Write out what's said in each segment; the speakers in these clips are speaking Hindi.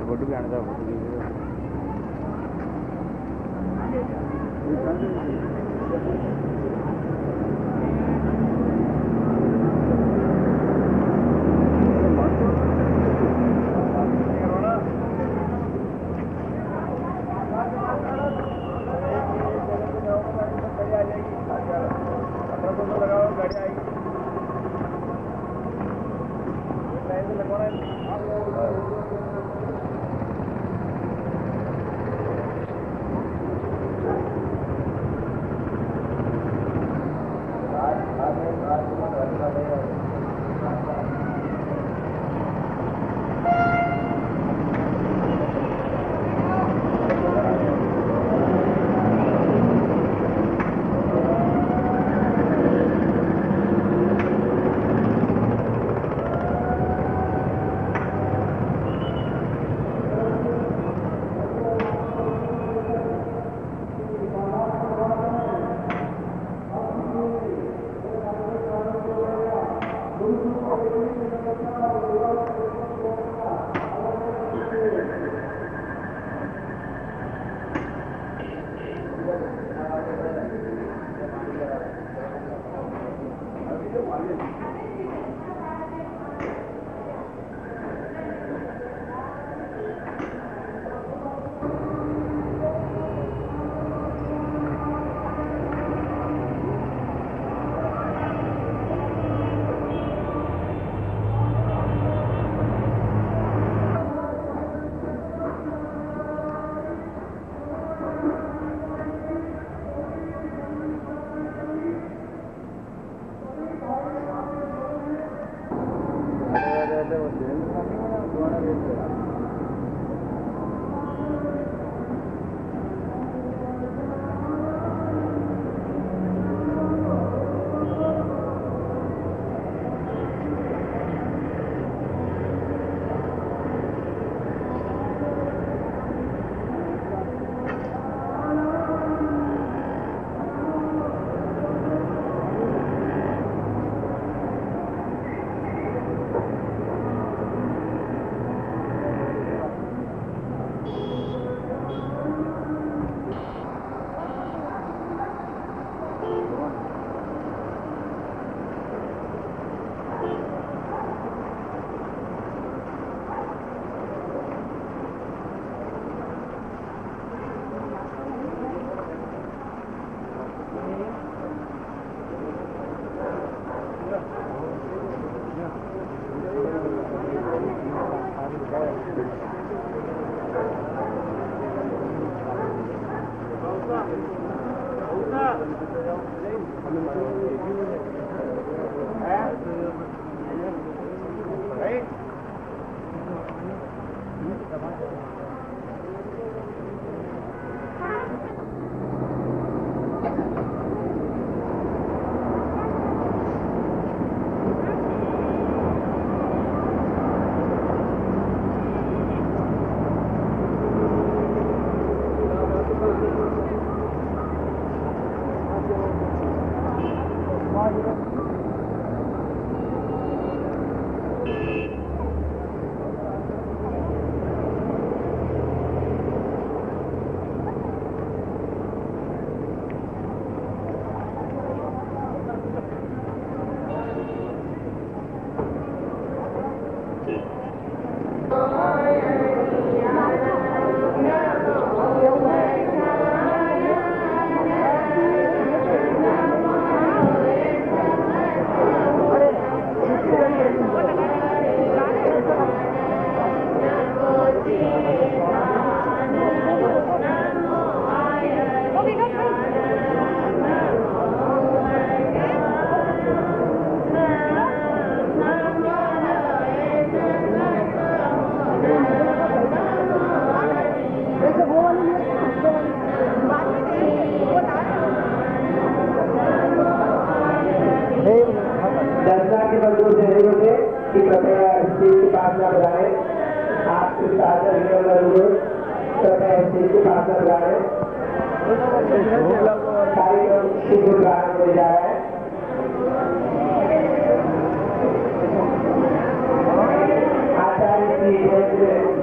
फोटो भी आने का फोटो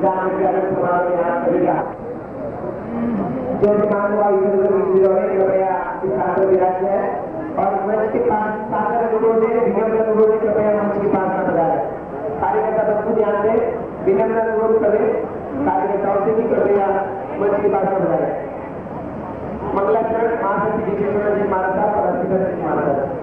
विधान विद्यालय समारोह में यहाँ करेगा। जो दिमाग हुआ कृपया छात्र विराज है और मंच के पास सागर अनुरोध है, विनम्र अनुरोध है, कृपया मंच के पास न बजाए। कार्यकर्ता बच्चों ध्यान दें, विनम्र अनुरोध करें कार्यकर्ताओं से भी कृपया मंच के पास न बजाए। मंगलाचरण महासचिव विशेषण जी महाराज और अधिकारी जी महाराज।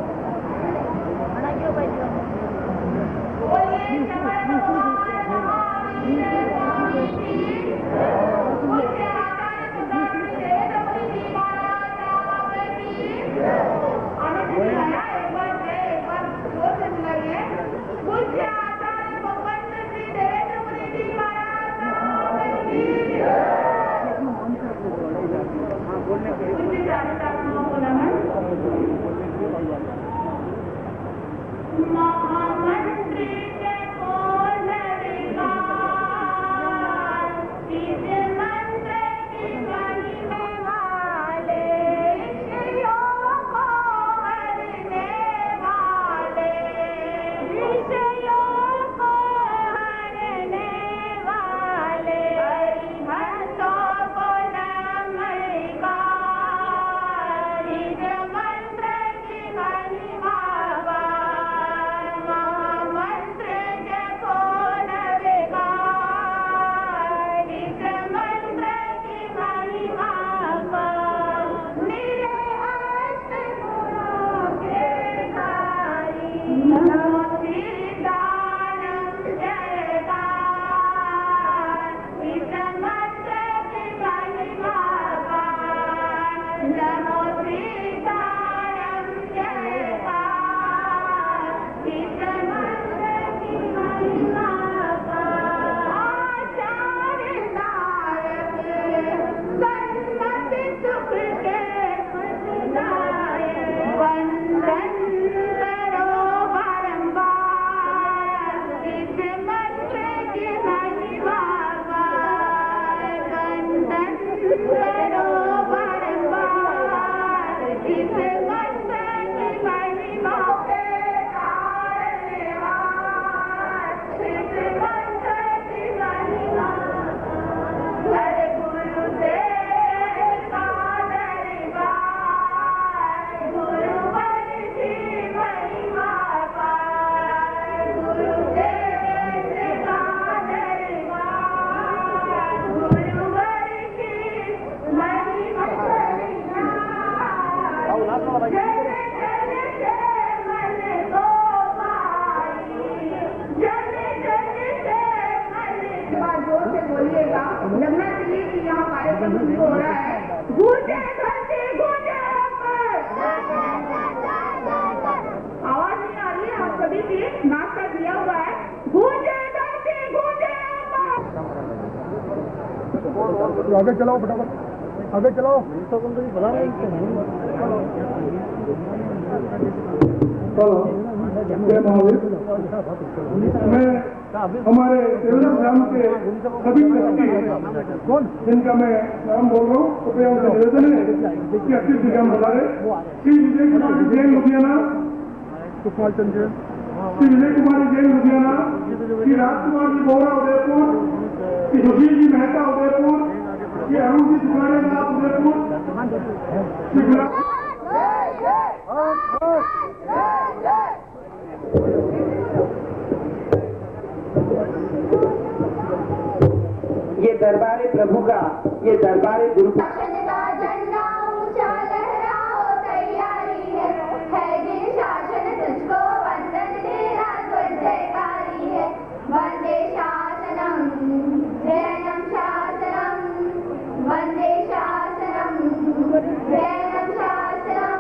आगे चलाओ फटाफट, आगे चलाओ। मैं हमारे ग्राम के सभी व्यक्ति जिनका मैं नाम बोल रहा हूँ, कृपया उनका निवेदन है कि अतिथि ग्राम बुलाए श्री विजय कुमारी जैन लुधियाना, श्री विजय कुमारी जैन लुधियाना, श्री राजकुमार जी बोरा उदयपुर, श्री सुशील जी मेहता उदयपुर, श्री अरुण जी दुकानेदार उदयपुर, श्री गुलाब। ये दरबारे प्रभु का, ये दरबारे गुरु का झंडा ऊंचा लहराओ, तैयारी है जिन शासन तुझको वंदन तेरा ध्वज जयकारी है। वंदे शासनम जयनम शासनम, वंदे शासनम जयनम शासनम।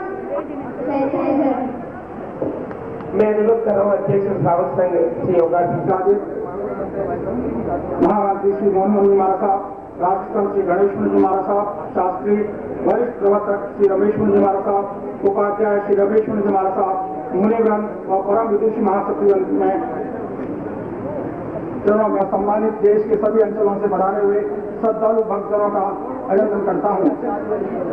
मैं अनुरोध कर रहा हूँ अध्यक्ष श्रावक संघ श्री योगाजी महाराज श्री मोहन जी महाराज साहब, राजस्थान श्री गणेश जी महाराज साहब, शास्त्री वरिष्ठ प्रवर्तक श्री रमेश जी महाराज साहब, उपाध्याय श्री रमेश जी महाराज साहब, मुनिवृंद और परम विदुषी महासचिव में चरणों में सम्मानित देश के सभी अंचलों से बढ़ाने हुए श्रद्धालु भक्तजनों का अभिनंदन करता हूँ।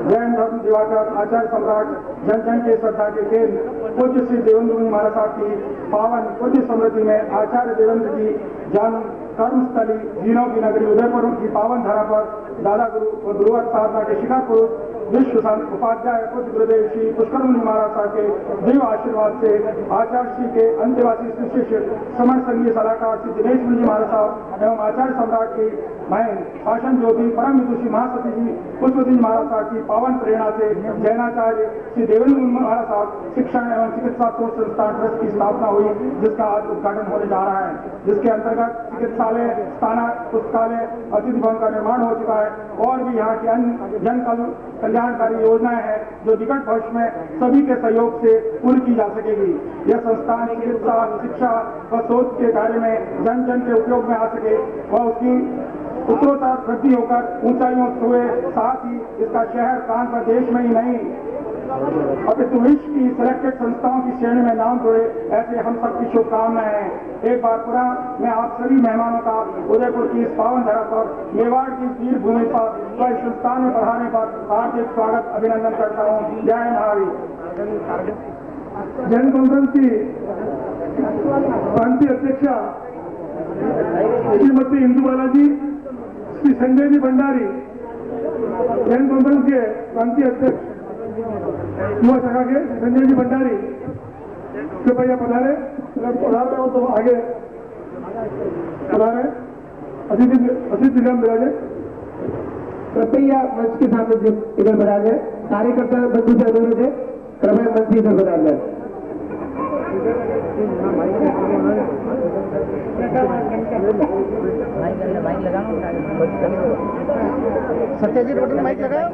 जैन धर्म दिवाकर आचार्य सम्राट जन जन के श्रद्धा के केंद्र पूज्य श्री देवेंद्र जी महाराज साहब की पावन पूज्य स्मृति में आचार्य देवेंद्र जी जन कर्मस्थली जीनों की नगरी उदयपुर की पावन धरा पर दादा गुरु व गुरुवर साधना के शिखर पुरुष विश्व संत उपाध्याय पूज्य गुरुदेव श्री पुष्कर मुनि महाराज साहब के देव आशीर्वाद से आचार्य श्री के अंत्यवासी श्री शिष्य समण संघीय सलाहकार श्री दिनेश मुनि महाराज साहब एवं आचार्य सम्राट की बहन शासन ज्योति परम विदुषी महासती जी पुष्पति महाराज साहब की पावन प्रेरणा से जैनाचार्य श्री देवेंद्र मुनि महाराज साहब शिक्षण एवं चिकित्सा कोर्स संस्थान ट्रस्ट की स्थापना हुई, जिसका आज उद्घाटन होने जा रहा है, जिसके अंतर्गत चिकित्सालय, स्नातक पुस्तकालय, अतिथि भवन का निर्माण हो चुका है और भी यहाँ की अन्य जन कल्याणकारी योजनाएं हैं जो निकट भविष्य में सभी के सहयोग से पूरी की जा सकेगी। यह संस्थान चिकित्सा, शिक्षा व शोध के कार्य में जन जन के उपयोग में आ सके व उसकी उत्तरोत्तर वृद्धि होकर ऊंचाइयों छुए, साथ ही इसका शहर कानपुर देश में ही नहीं अपितु विश्व की सिलेक्टेड संस्थाओं की श्रेणी में नाम जोड़े, ऐसे हम सबकी शुभकामनाएं हैं। एक बार पुनः मैं आप सभी मेहमानों का उदयपुर की इस पावन धरा पर मेवाड़ की वीर भूमि पर व इस संस्थान में पढ़ाने पर हार्दिक स्वागत अभिनंदन करता हूँ। जय महावीर। जैन कॉन्फ्रेंस की प्रांतीय अध्यक्षा श्रीमती इंदु बालाजी, श्री संजय जी भंडारी, जैन कॉन्फ्रेंस के प्रांतीय अध्यक्ष युवा शाखा के संजय जी भंडारी, कृपया पधारे। पधार रहे हो तो आगे पधारे। अतिथि निगम विराजे, कृपया मंच के सामने इधर बराजे। कार्यकर्ता बंधु से अनुरोध है, कृपया मंच इधर बराजे। सत्यजीत बटन माइक लगाओ।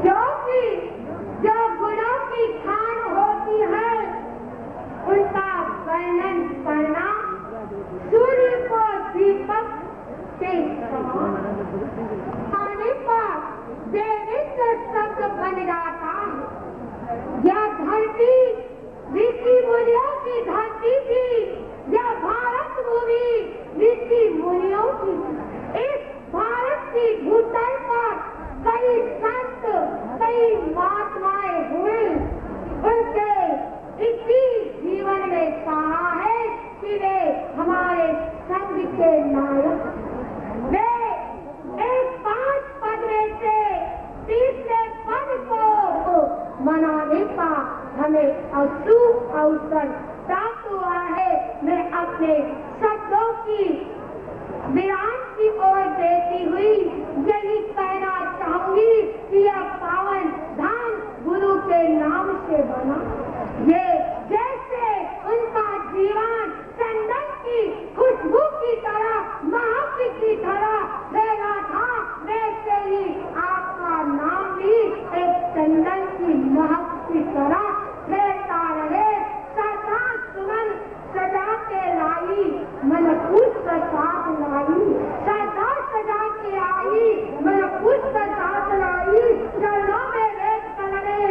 क्योंकि जो गुणों की खान होती है उनका वर्णन करना सूर्य को दीपक से पानी पर देवित शब्द बन जाता है। यह धरती ऋषि मुनियों की धरती थी, यह भारत भूमि ऋषि मुनियों की। इस भारत की भूतल पर कई संत, कई महात्माएं हुए। उनके इसी जीवन में कहा है कि वे हमारे संघ के नायक। वे एक 5 पद में से तीसरे पद को मनाने का हमें अशुभ अवसर प्राप्त हुआ है। मैं अपने शब्दों की विराम की ओर देती हुई यही कहना चाहूंगी कि यह पावन धाम गुरु के नाम से बना। ये जैसे उनका जीवन चंदन की खुशबू की तरह, महक की तरह फैला था, वैसे ही आपका नाम भी एक चंदन की महक की तरह फैलता रहे। सदा सुमन सजा के लाई, मन पुष्प साथ लाई, सदा सजा के आई, मन पुष्प साथ लाई। चरणों में वेद कलरे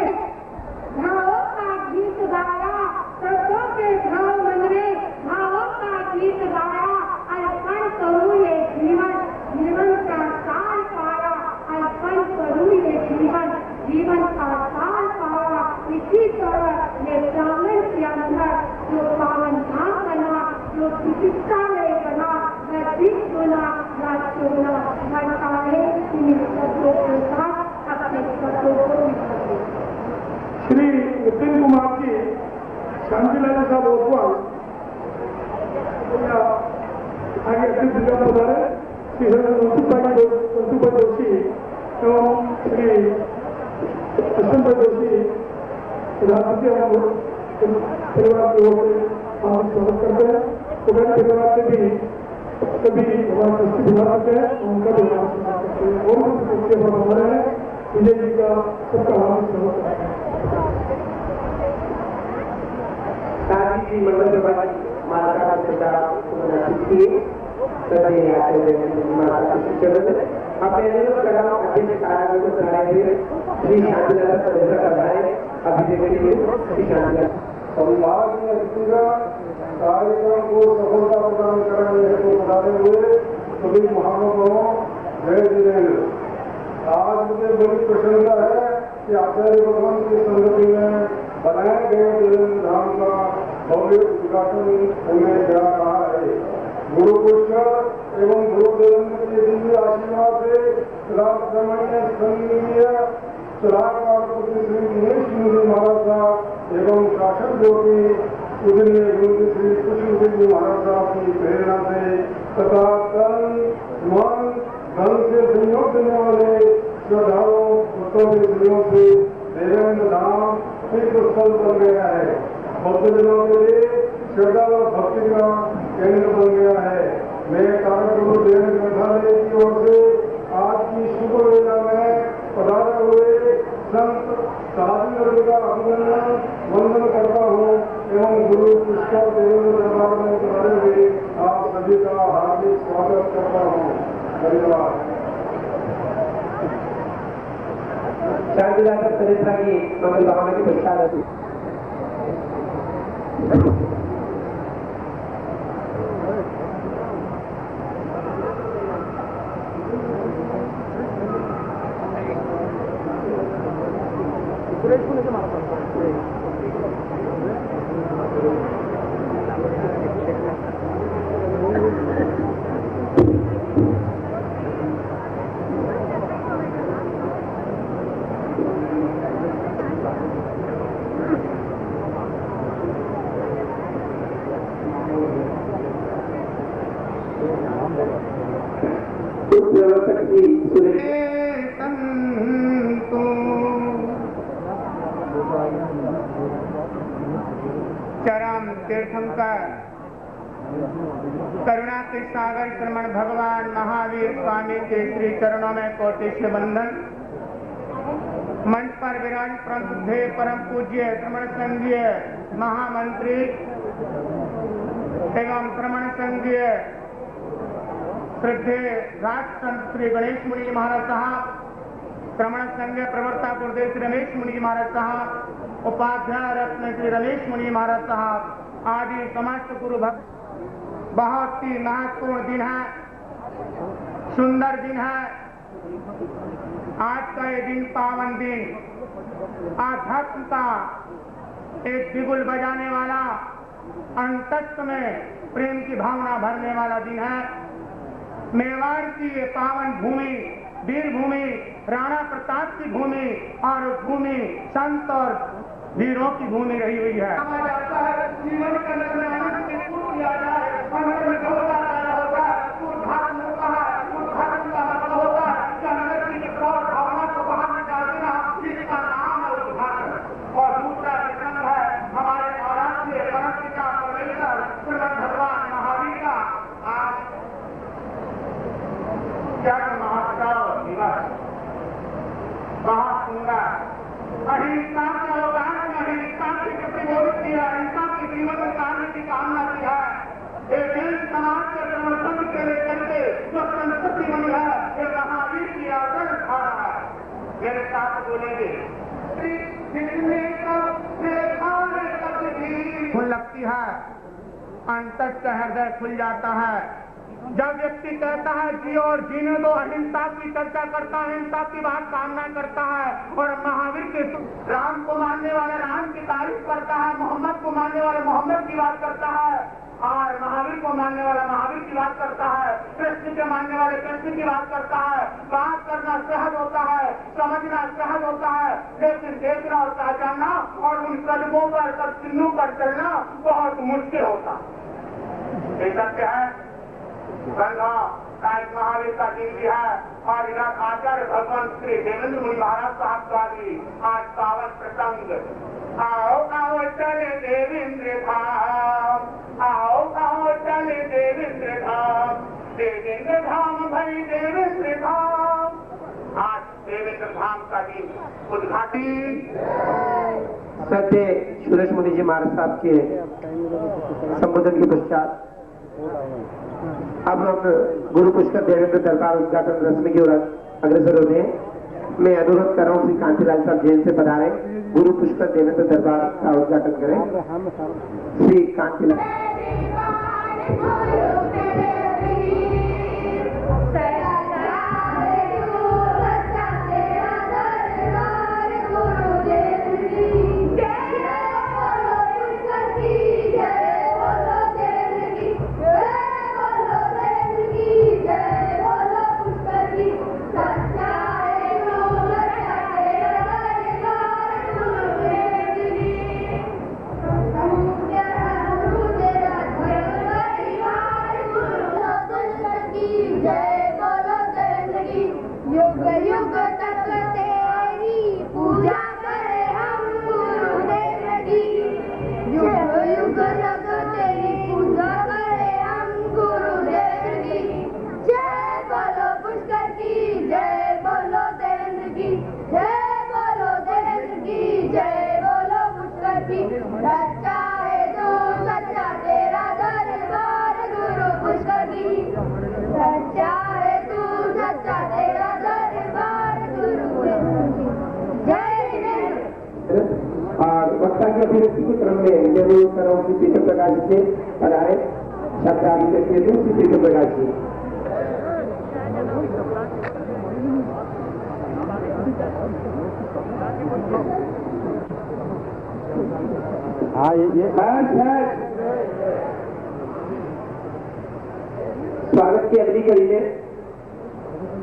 भावों का गीत गाया, शब्दों के भाव मन में भावों का गीत गाया। अर्पण करूँ ये जीवन, जीवन का सार पाया। अर्पण करूँ ये जीवन, जीवन का सार पाया। इसी तरह ये ब्राह्मण के अंदर जो पावन धाम बना, जो चिकित्सालय बना, वह दिख बना, ओसवाल आगे अध्यक्ष जिला पधारे श्री मनसुखभाई जोशी एवं श्री अश्वंत जोशी प्रधानमंत्री परिवार की ओर से स्वागत करते हैं। तो मेरे परिवार से भी सभी हमारे ट्रस्टी विधायक हैं उनका भी स्वागत करते हैं और उसके बाद है विजय जी का सबका हार्दिक स्वागत करते हैं। साथ ही मंडल सभा माता का सरकार किए सभी आते हैं माता का शिक्षक अपने निरुक्त कलाओं अध्यक्ष कार्यालय को चलाए हुए श्री शांतिलाल परिसर का भाई अभिषेक के लिए श्री शांतिलाल संभाग में व्यक्तिगत कार्यक्रम को सफलता प्रदान करने हेतु पधारे हुए सभी महानुभावों जय जिनेन्द्र। आज मुझे बड़ी प्रसन्नता है कि आचार्य भगवान की संगति में बनाए गए जिनेन्द्र धाम का भव्य उद्घाटन होने जा रहा है। गुरु पुष्कर एवं गुरुदेव के दिव्य आशीर्वाद से राष्ट्रमणीय संघीय सलाहकार श्री दिनेश जी महाराज साहब एवं शासक ज्योति पूजनीय गुरु श्री कृष्ण जी महाराज साहब की प्रेरणा से तथा तन मन धन से सहयोग देने वाले श्रद्धालुओं उत्तम स्त्रियों से देवेंद्र धाम तीर्थ स्थल बन गया है। बौद्ध जनों के लिए श्रद्धा व भक्ति का केंद्र बन गया है। मैं कारक गुरु देवेंद्र ग्रंथालय की ओर से आज की शुभ वेला में पधारे हुए संत साधु का अभिनंदन वंदन करता हूँ एवं गुरु पुष्कर देवेंद्र दरबार में पधारे हुए आप सभी का हार्दिक स्वागत करता हूँ। धन्यवाद। शांतिलाल परिसर की मंगल भावना की प्रसाद चरम तीर्थंकर करुणा के सागर श्रमण भगवान महावीर स्वामी के श्री चरणों में कोटि से वंदन। मंच पर विराज प्रबुद्धे परम पूज्य श्रमण संघीय महामंत्री एवं श्रमण संघीय श्रद्धे राष्ट्रसंत श्री गणेश मुनि जी महाराज साहब, श्रमण संघ प्रवर्तक गुरुदेव श्री रमेश मुनि जी महाराज साहब, उपाध्याय रत्न श्री रमेश मुनि महाराज साहब आदि समस्त गुरु भक्त। बहुत ही महत्वपूर्ण दिन है, सुंदर दिन है। आज का ये दिन पावन दिन, आध्यात्म का एक बिगुल बजाने वाला, अंतस्थ में प्रेम की भावना भरने वाला दिन है। मेवाड़ की ये पावन भूमि, वीर भूमि, राणा प्रताप की भूमि और भूमि संत और वीरों की भूमि रही हुई है। जीवन का निर्णय किया जाए, भावना को बाहर निकाल देना, इसका नाम है उद्घाटन। और दूसरा विक्रम है हमारे आराध्य परम पिता परमेश्वर श्रीमद् भगवान महावीर का आज जन्म महोत्सव दिवस। बहुत सुंदर अहिंसा के अवतार में अहिंसा की प्रतिबोधित किया, अहिंसा की जीवन उतारने की कामना की है। एक समाज के समर्थन के लेकर के जो संस्कृति बनी है, ये महावीर की आदर धारा है। मेरे साथ बोलेंगे खुल लगती है, अंतस्थ हृदय खुल जाता है जब व्यक्ति कहता है जियो और जीने दो, अहिंसा की चर्चा करता है, अहिंसा की बात कामना करता है और महावीर के राम को मानने वाला राम की तारीफ करता है, मोहम्मद को मानने वाला मोहम्मद की बात करता है और महावीर को मानने वाला महावीर की बात करता है, कृष्ण के मानने वाले कृष्ण की बात करता है। बात करना सहज होता है, समझना सहज होता है। लेकिन देखना और पहचानना और उन कदमों पर सब चिन्हों पर चलना बहुत मुश्किल होता। ये सत्य है। गंगा आज महावीर का दिन भी है और इधर आचार्य भगवान श्री देवेंद्र मुनि महाराज साहब का भी आज पावन प्रसंग। आओ आओ चले देवेंद्र धाम, आओ आओ चले देवेंद्र धाम, देवेंद्र धाम भाई देवेंद्र धाम। आज देवेंद्र धाम का दिन उद्घाटन सत्य सुरेश मुनि जी महाराज साहब के संबोधन के पश्चात अब हम गुरु पुष्कर देवेंद्र दरबार उद्घाटन रस्म की ओर अग्रसर होते हैं। मैं अनुरोध कर रहा हूँ श्री कांतिलाल साहब जैन से पधारे, गुरु पुष्कर देवेंद्र दरबार का उद्घाटन करें। श्री कांतिलाल। और वक्ता की अभिव्यक्ति के क्रम में जरूर करो श्री पीतम प्रकाश से पधारे शब्दाभिव्यक्ति श्री पीतम प्रकाश जी। हाँ ये स्वागत की अगली कड़ी में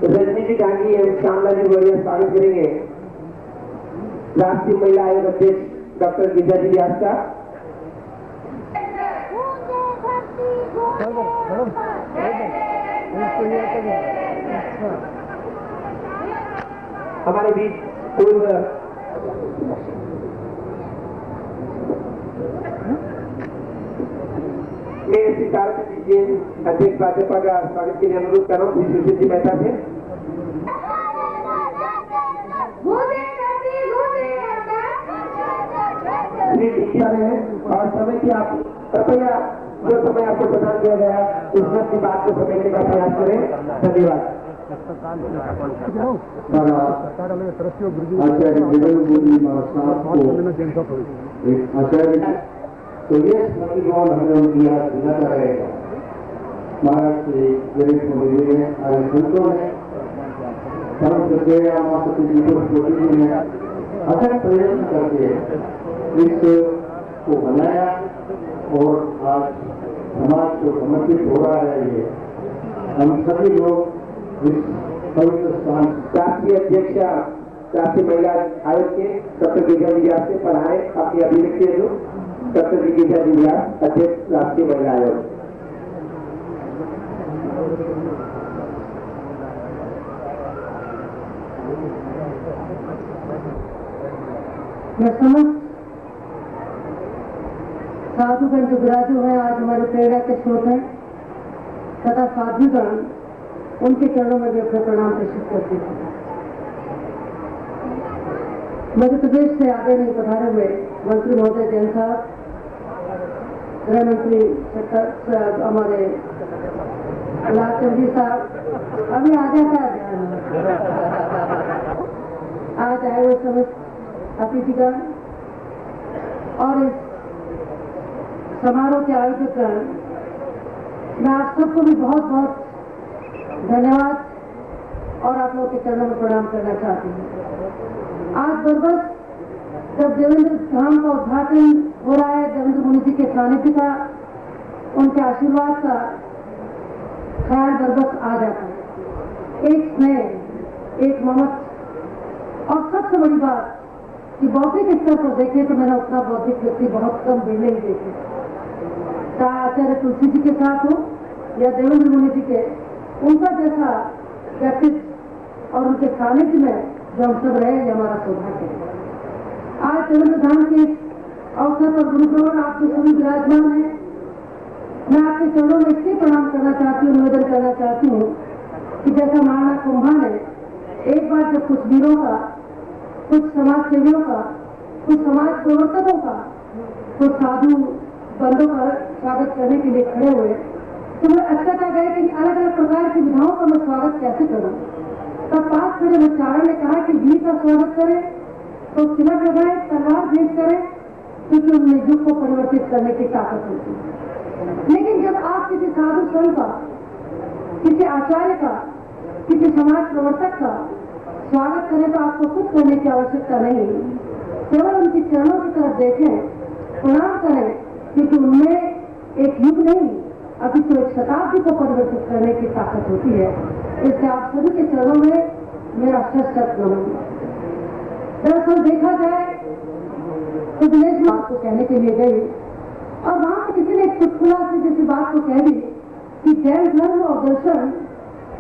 रजनी जी डांगी एवं श्यामला जी बोरिया स्वागत करेंगे राष्ट्रीय महिला आयोग अध्यक्ष डॉक्टर गीता जी व्यास का। हमारे बीच पूर्व मैं श्री तारक जी अध्यक्ष भाजपा का स्वागत के लिए अनुरोध कर रहा हूँ श्री सुशील जी मेहता से। और समय की आप कृपया जो समय आपको प्रदान किया गया उस वक्त की बात को समेटने का प्रयास करें। धन्यवाद। आचार्य देवेंद्र मुनि महाराज को एक आचार्य तो ये स्मृतिगौन हमें उनकी याद दिलाता रहेगा। महाराज श्री गणेश मुनि जी ने आर्य संतों ने परम श्रद्धेय माता जी ने अथक प्रयत्न करके इस को बनाया और आज समाज को समर्पित हो रहा है। ये हम सभी लोग इस पवित्र स्थान राष्ट्रीय अध्यक्ष राष्ट्रीय महिला आयोग के डॉक्टर गीता जी व्यास से पढ़ाए अपनी अभिव्यक्ति जो डॉक्टर गीता जी व्यास अध्यक्ष राष्ट्रीय महिला आयोग। समस्त साधुगण जो विराजो है आज हमारे प्रेरणा के स्रोत हैं तथा साधुगण उनके चरणों में भी अपने प्रणाम प्रेषित करते हैं। मध्य प्रदेश से आगे नहीं पधारे हुए मंत्री महोदय जैन साहब, गृह मंत्री हमारे लालचंद जी साहब अभी आ जाता है आज आए हुए समस्त अतिथिगण और इस समारोह के आयोजकगण, मैं आप सबको भी बहुत बहुत धन्यवाद और आप लोगों के चरणों में प्रणाम करना चाहती हूँ। आज बरबस जब देवेंद्र धाम का उद्घाटन हो रहा है, देवेंद्र मुनि जी के सानिध्य का, उनके आशीर्वाद का ख्याल बरबस आ जाता है। एक स्नेह, एक ममत और सबसे बड़ी बात कि बौद्धिक स्तर पर देखें तो मैंने उतना बौद्धिक व्यक्ति बहुत कम मिले ही देखे, चाहे आचार्य तुलसी जी के साथ हो या देवेंद्र मुनि जी के, उनका जैसा व्यक्तित्व और उनके सानिध्य में जो हम सब रहे, ये हमारा सौभाग्य है। आज देवेंद्र धाम के अवसर पर गुरुप्रवण आप जो सभी विराजमान हैं, मैं आपके चरणों में इसलिए प्रणाम करना चाहती हूँ, निवेदन करना चाहती हूँ कि जैसा महाराणा कुंभा ने एक बार जब कुछ वीरों का, कुछ समाज सेवियों का, कुछ समाज प्रवर्तकों का, कुछ साधु बंदों का स्वागत करने के लिए खड़े हुए, तो मैं अचकता गए कि अलग अलग प्रकार की विधाओं का मैं स्वागत कैसे करूं। तब पास खड़े विचारण ने कहा कि वीर का स्वागत करें तो तिलक लगाए, तलवार भेंट करें, क्योंकि उनमें युग को परिवर्तित करने की ताकत होती है। लेकिन जब आप किसी साधु संत का, किसी आचार्य का, किसी समाज प्रवर्तक का स्वागत करें तो आपको कुछ करने की आवश्यकता नहीं, केवल उनके चरणों की तरफ देखें, प्रणाम करें, क्योंकि उनमें एक युग नहीं अभी तो एक शताब्दी को परिवर्तित करने की ताकत होती है। इसलिए आप सभी के चरणों में मेरा शत नमन। दरअसल देखा जाए तो दिनेश बात को कहने के लिए गई और वहां पर किसी ने एक चुटकुला से जैसी बात को कह दी कि जैन धर्म और दर्शन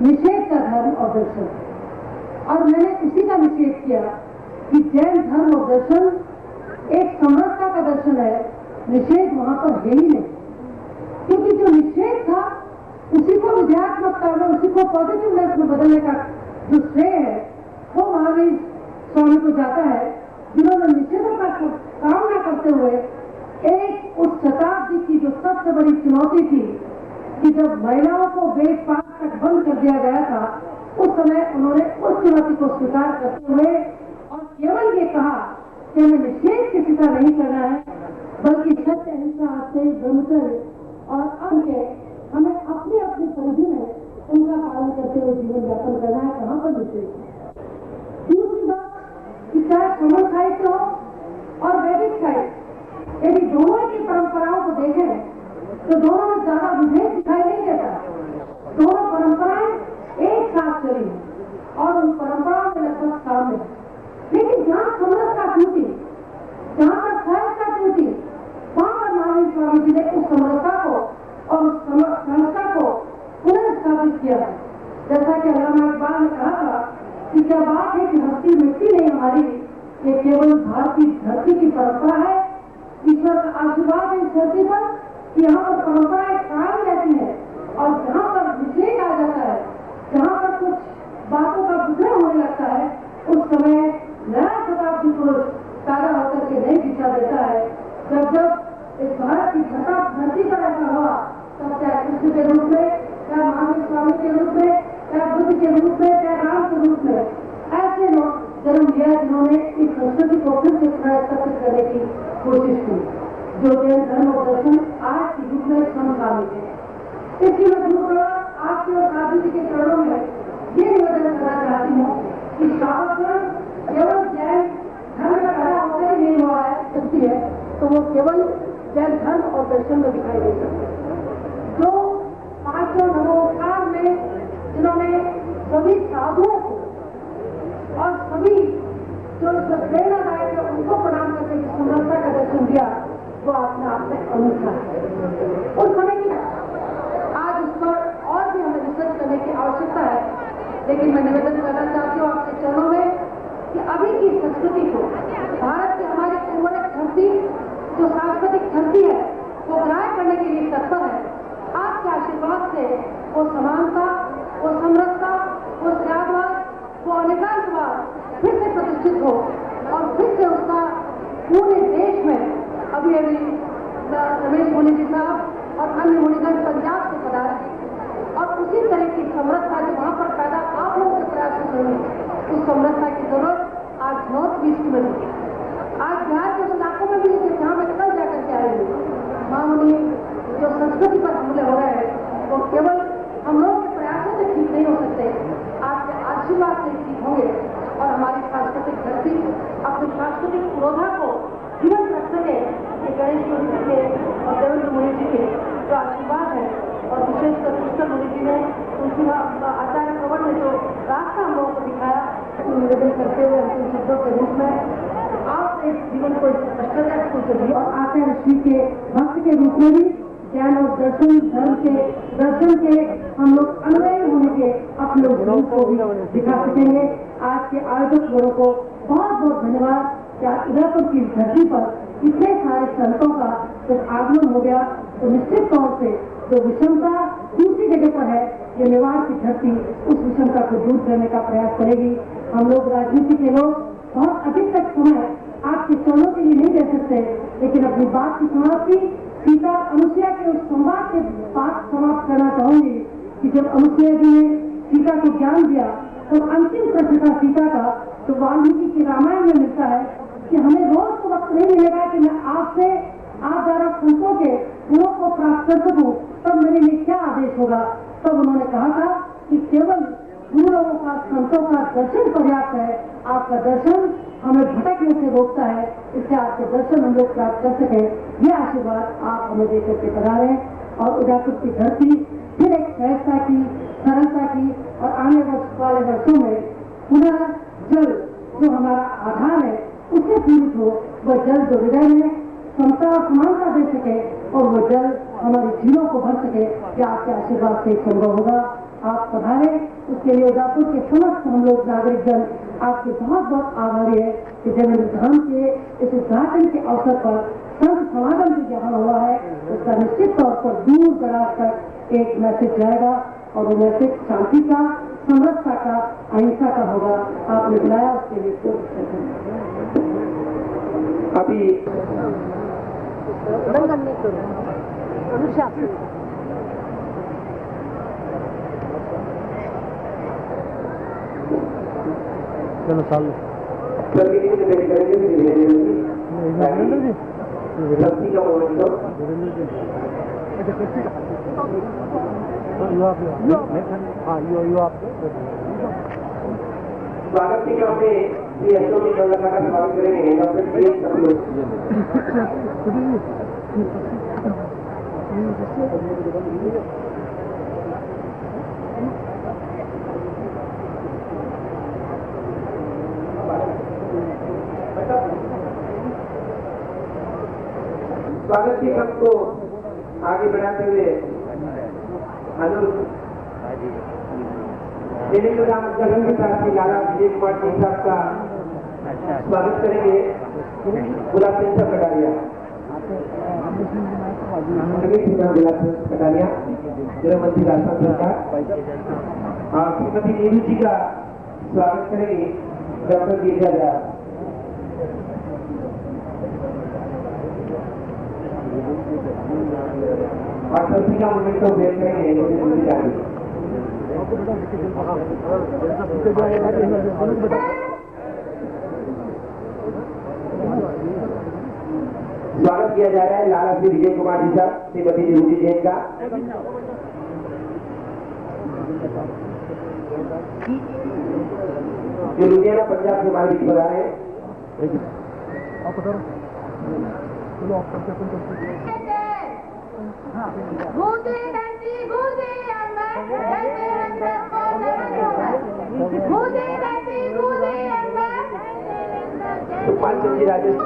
निषेध का धर्म और दर्शन, और मैंने उसी का निषेध किया कि जैन धर्म और दर्शन एक समरसता का दर्शन है, निषेध वहां पर है ही नहीं। क्योंकि जो निषेध था उसी को विद्यात्मकता में, उसी को पॉजिटिवनेस में बदलने का जो श्रेय है वो महावीर स्वामी को जाता है, जिन्होंने निषेधों का सामना करते हुए एक उस शताब्दी की जो सबसे बड़ी चुनौती थी कि जब महिलाओं को वेद पाठ तक बंद कर दिया गया था, उस समय उन्होंने उस चुनौती को स्वीकार करते हुए और केवल ये कहा कि हमें निषेध किसी का नहीं करना है, बल्कि सत्य, अहिंसा, सत्य, ब्रह्मचर्य और अंके हमें अपनी अपनी परिधि में उनका पालन करते हुए जीवन यापन करना है। कहाँ पर निषेध? दूसरी बात कि चाहे समर साहित्य हो और वैदिक साहित्य, यदि दोनों की परंपराओं को देखें तो दोनों में ज्यादा विभेद दिखाई नहीं देता। दोनों परंपराएं एक साथ चली और उन परंपराओं में लगभग सामने, लेकिन जहाँ समरसता टूटी, जहाँ पर सहजता टूटी, वहां पर महावीर स्वामी जी ने उस समरसता को और उस संस्था को पुनर्स्थापित किया। जैसा कि अल्लामा इकबाल ने कहा था कि क्या बात है कि हस्ती मिट्टी नहीं हमारी, ये केवल भारतीय धरती की परंपरा है। ईश्वर का आशीर्वाद है इस धरती पर कि यहाँ पर परंपराएं कायम रहती है, और जहाँ पर निषेध आ जाता है, जहाँ पर कुछ बातों का विग्रह होने लगता है, उस समय नया शताब्दी पुरुष पैदा होकर के नई दिशा देता है। जब जब इस भारत की धरती पर ऐसा हुआ, तब चाहे कृष्ण के रूप में, चाहे महावीर स्वामी के रूप में, चाहे बुद्ध के रूप में, चाहे राम के रूप में, ऐसे लोग जन्म लिया जिन्होंने इस संस्कृति को फिर से पुनर्स्थापित करने की कोशिश की, जो जैन धर्म और दर्शन आज के युग में समकालीन है। इसलिए मैं गुरुप्रवण आपके और साधु जी के चरणों में ये निवेदन करना चाहती हूँ कि श्रावण केवल जैन धर्म में पैदा होकर ही नहीं हुआ है सकती है, तो वो केवल जैन धर्म और दर्शन में दिखाई दे सकते हैं। जो पांचों नवोत्थान में जिन्होंने सभी साधुओं को और सभी जो प्रेरणादायक है उनको प्रणाम करके समरसता का दर्शन दिया, वो अपने आप में अनूठा है। उस समय की आज उस पर और भी हमें रिसर्च करने की आवश्यकता है, लेकिन मैं निवेदन करना चाहती हूँ आपके चरणों में कि अभी की संस्कृति को, भारत की हमारी उर्वरक धरती जो सांस्कृतिक धरती है, वो ग्रहण करने के लिए तत्पर है। आपके आशीर्वाद से वो समानता, वो समरसता, वो त्यागवाद, वो अनेकांतवाद फिर से प्रतिष्ठित हो और फिर से उसका पूरे देश में अभी रमेश मुनि जी साहब और अन्य मुनिगण पंजाब से पधारे और उसी तरह की समरसता जो वहाँ पर पैदा आप लोगों के प्रयासों से हुई, उस समरसता की जरूरत आज नॉर्थ ईस्ट में नहीं। आज बिहार के इलाकों में भी जहाँ मैं कल जाकर के आई हूँ, मामूली जो संस्कृति पर हमले हो रहे हैं वो केवल हम लोगों के प्रयासों से ठीक नहीं हो सकते, आपके आशीर्वाद से ठीक होंगे और हमारी सांस्कृतिक धरती अपनी सांस्कृतिक पुरोधा को जीवन रख सके। ये गणेश मुनि जी के और देवेंद्र मुनि जी के जो आशीर्वाद है, और विशेषकर कृष्ण मुनि जी ने, उनकी आचार्य प्रवण ने जो रास्ता हम लोगों को दिखाया, निवेदन करते हुए अंतिम शब्दों के रूप में आपने इस जीवन को स्पष्टता से और आकर श्री के भक्त के रूप में भी ज्ञान और दर्शन धर्म के दर्शन के हम लोग अनुयायी होने के अपने गुणों को भी दिखा सकेंगे। आज के आयोजक लोगों को बहुत बहुत धन्यवाद। क्या उदयपुर की धरती पर इतने सारे संतों का जब आगमन हो गया तो निश्चित तौर से जो विषमता दूसरी जगह पर है, ये मेवाड़ की धरती उस विषमता को दूर करने का प्रयास करेगी। हम लोग राजनीति के लोग बहुत अधिक तक समय आपके चरणों के लिए नहीं दे सकते, लेकिन अपनी बात की समाप्ति सीता अनुसुईया के उस संवाद के बात समाप्त करना चाहूंगी कि जब अनुसुईया जी ने सीता को ज्ञान दिया तो अंतिम प्रश्न था सीता का, तो वाल्मीकि के रामायण में मिलता है कि हमें रोज तो वक्त नहीं मिलेगा कि मैं आपसे आप द्वारा संतों के गुणों को प्राप्त कर सकूं, तब मेरे लिए क्या आदेश होगा। तब उन्होंने कहा था कि केवल गुरु लोगों का संतों का दर्शन पर्याप्त है, आपका दर्शन हमें भटकने से रोकता है, इससे आपके दर्शन हम लोग प्राप्त कर सके। ये आशीर्वाद आप हमें देकर के बता रहे हैं और उदयपुर की धरती फिर एक सहजता की, सरलता की और आने वाले वर्षों में पुनः जल जो हमारा आधार है उससे पीड़ित हो, वह जल जो हृदय में समता और समानता दे सके और वो जल हमारी झीलों को भर सके, क्या आपके आशीर्वाद से संभव होगा। आप पधारे, उसके लिए उदयपुर के समस्त हम लोग नागरिक जन आपके बहुत बहुत आभारी है कि देवेंद्र धाम के इस उद्घाटन के अवसर पर संत समागम भी जहाँ हुआ है उसका निश्चित तौर पर दूर दराज तक एक मैसेज जाएगा और वो मैसेज शांति का, समरसता का, अहिंसा का होगा। आपने बुलाया उसके लिए अभी चलो साल भक्ति का मोमेंट स्वागत के क्रम में श्री अशोक जी का स्वागत करेंगे डॉक्टर डी एस स्वागत के क्रम को आगे बढ़ाते हुए देवेंद्र धाम उत्तराखंड के साथ ही लाला विजय कुमार जी साहब का स्वागत करेंगे। गुलाब सिंह साहब कटारिया, गुलाब सिंह कटारिया गृह मंत्री राजस्थान सरकार और श्रीमती नीरू जी का स्वागत करेंगे डॉक्टर गिरिजा झा। और सभी का मूवमेंट को देख रहे हैं स्वागत किया जा रहा है लाला श्री विजय कुमार जी साहब, श्रीमती नीरू जी जैन का। जो लुधियाना पंजाब से हमारे बीच बना रहे हैं। गूंजे धरती गूंजे अंबर, जैसे अंबर को नमन। गूंजे धरती गूंजे अंबर, सुखपाल सिंह जी राजेश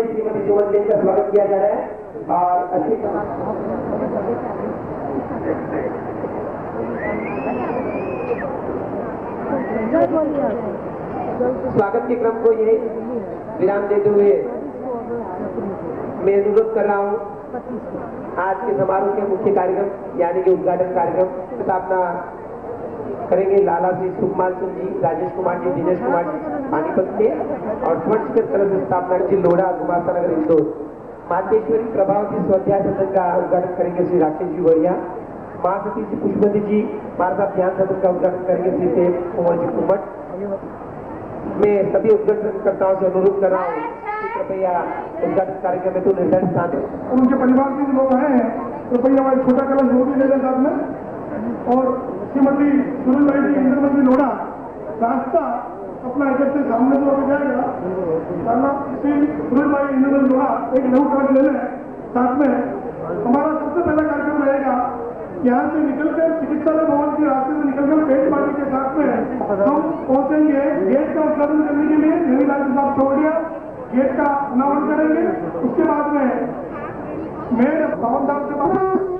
श्रीमती सुमन जैन का स्वागत किया जा रहा है और अच्छी स्वागत के क्रम को ये विराम देते हुए मैं अनुरोध कर रहा हूँ आज के समारोह के मुख्य कार्यक्रम यानी कि उद्घाटन कार्यक्रम स्थापना करेंगे लाला श्री सुखपाल सिंह जी, राजेश कुमार जी, दिनेश कुमार जी पानीपत के और स्वच्छ के तरफ से स्थापना जी लोढ़ा गुमास्ता नगर इंदौर। मातेश्वरी प्रभावती स्वाध्याय सदन का उद्घाटन करेंगे श्री राकेश जी वरिया। माँ सती जी पुष्पवती जी मार्ग ध्यान सदन का उद्घाटन करेंगे श्री देव कुमार जी कुमट। मैं सभी उद्घाटनकर्ताओं से अनुरोध कर रहा हूँ कृपया उद्घाटन कार्यक्रम में तो निर्धारित स्थान उनके परिवार के लोग हैं तो भैया हमारे छोटा कलश वो भी ले लें साथ में और श्रीमती सुनील भाई जी इंद्र मंत्री लोढ़ा रास्ता अपना इधर से सामने जो हो जाएगा, सुरेश भाई इन्होंने जोड़ा एक नौ ट्रक ले लें साथ में। हमारा सबसे पहला कार्यक्रम रहेगा यहाँ से निकलकर चिकित्सालय भवन के रास्ते से निकलकर पेट पार्टी के साथ में हम पहुंचेंगे गेट का उद्घाटन करने के लिए। देवीलाल जी साहब छोड़ दिया, गेट का अनावरण करेंगे। उसके बाद में मेयर भवन साहब से बात